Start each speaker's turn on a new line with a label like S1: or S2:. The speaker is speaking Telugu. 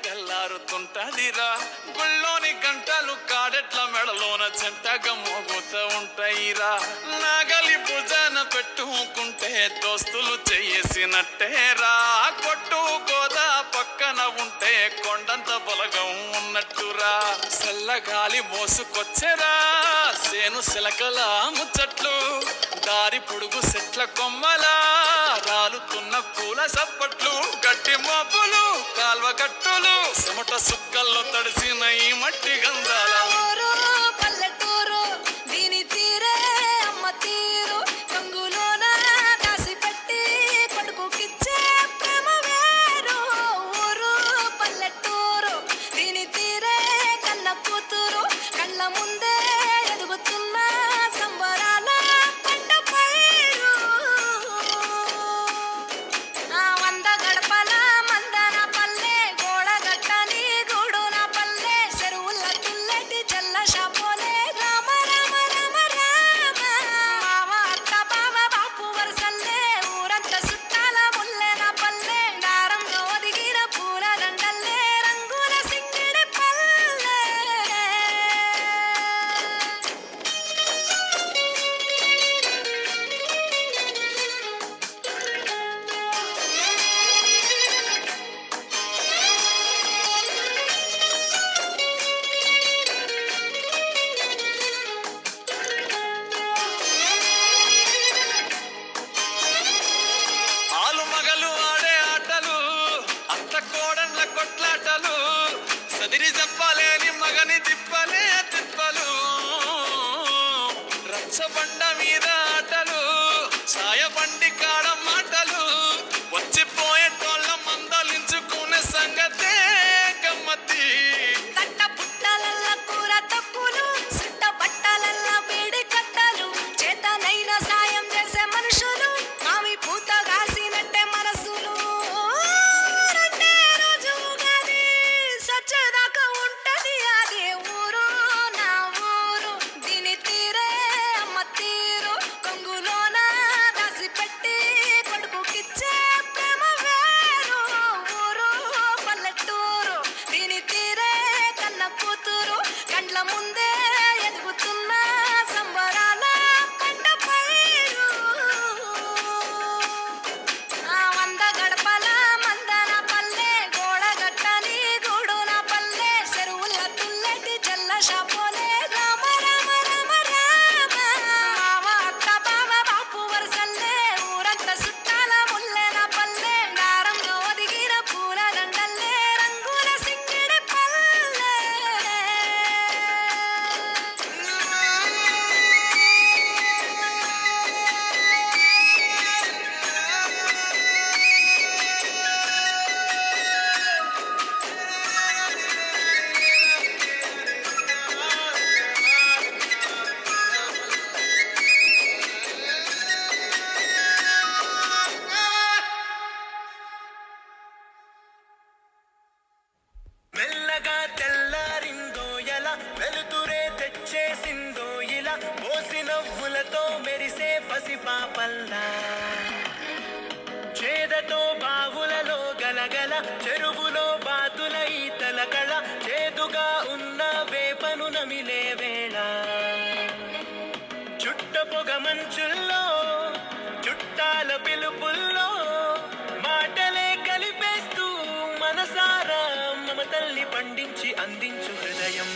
S1: తెల్లారుతుంటదిరా. గుళ్ళోని గంటలు కాడెట్ల మెడలోన జంటగా మోగుతూ ఉంటాయిరా. నాగలి భుజాన పెట్టుకుంటే దోస్తులు చేసినట్టేరా. కొట్టు గోదా పక్కన ఉంటే కొండంత బలగం ఉన్నట్టురా. చల్లగాలి మోసుకొచ్చెరా సేను సిలకల ముచ్చట్లు. దారి పొడుగు చెట్ల కొమ్మలా రాలుతున్న పూల సప్పట్లు. గట్టి మోపులు కాల్వ కట్టులు చెమట సుక్కల్లో తడిసిన ఈ మట్టి గంధాల
S2: పల్లెటూరు దీని తీరే అమ్మ తీరు. కంగులోన దాసి పెట్టి కొడుకుకిచ్చే ప్రేమ వేరు. ఊరు పల్లెటూరు దీని తీరే కన్న కూతురు. కళ్ళ ముందే ఎదుగుతున్న సంబరాల పంట పైరు. వంద గడపల మందన పల్లె గోడగట్టని గూడున పల్లె. చెరువుల తుల్లటి జల్ల షాపోలే రామ రామ రామ రామ. మామ అత్త బావ బాపు వరసల్లే ఊరంత చుట్టాల ముల్లెన పల్లె. దారంలో ఒదిగిన పూల దండల్లే రంగుల సింగిడి పల్లె.
S1: ఆలు మగలు ఆడే ఆటలు అత్త కోడళ్ళ కొట్లాటలు. సదిరి చెప్పలేని మగని తిప్పలే తిప్పలు. రచ్చబండ మీద ఆటలు ఛాయ బండి కాడ మాటలు. వచ్చిపోయేటోళ్ళ మందలించుకునే సంగతే గమ్మతి.
S2: తట్ట పుట్టలల్ల కూర తప్పులు సుట్ట బట్టలల్ల వేడి కట్టలు. చేతనైన సాయం చేసే మనుషులు మావి పూత కాసినట్టే మనసులు. రెండే రోజు ఉగాది సచ్చేదాకా ఉంటది అదే ఊరు నా ఊరు. దీని తీరే అమ్మ తీరు. కొంగులోన దాసి పెట్టి కొడుకుకిచ్చే ప్రేమ వేరు. ఊరు పల్లెటూరు దీని తీరే కన్న కూతురు. కండ్ల ముందే ఎదుగుతున్న సంబరాల పంట పైరు. వంద గడపల మందన పల్లె గోడగట్టని గూడున పల్లె. చెరువుల తుల్లటి జల్ల షాపోలే రామ రామ రామ రామ. మామ అత్త బావ బాపు వరసల్లే ఊరంత చుట్టాల ముల్లెన పల్లె. దారంలో ఒదిగిన పూల దండల్లే రంగుల సింగిడి పల్లె.
S3: మెల్లగా తెల్లారిందో ఎలా వెలుతురే తెచ్చేసిందో ఇలా. మోసి నవ్వులతో మెరిసే పసిపాపల్లా చేదతో బావులలో గలగల. చెరువులో బాతుల ఈతల కళ. చేదుగా ఉన్న వేపను నమిలే వేళ. చుట్ట పొగ మంచుల్లో చుట్టాల పిలుపుల్లో మాటలే కలిపేస్తూ మనసారా మమ తల్లి పండించి అందించు హృదయం.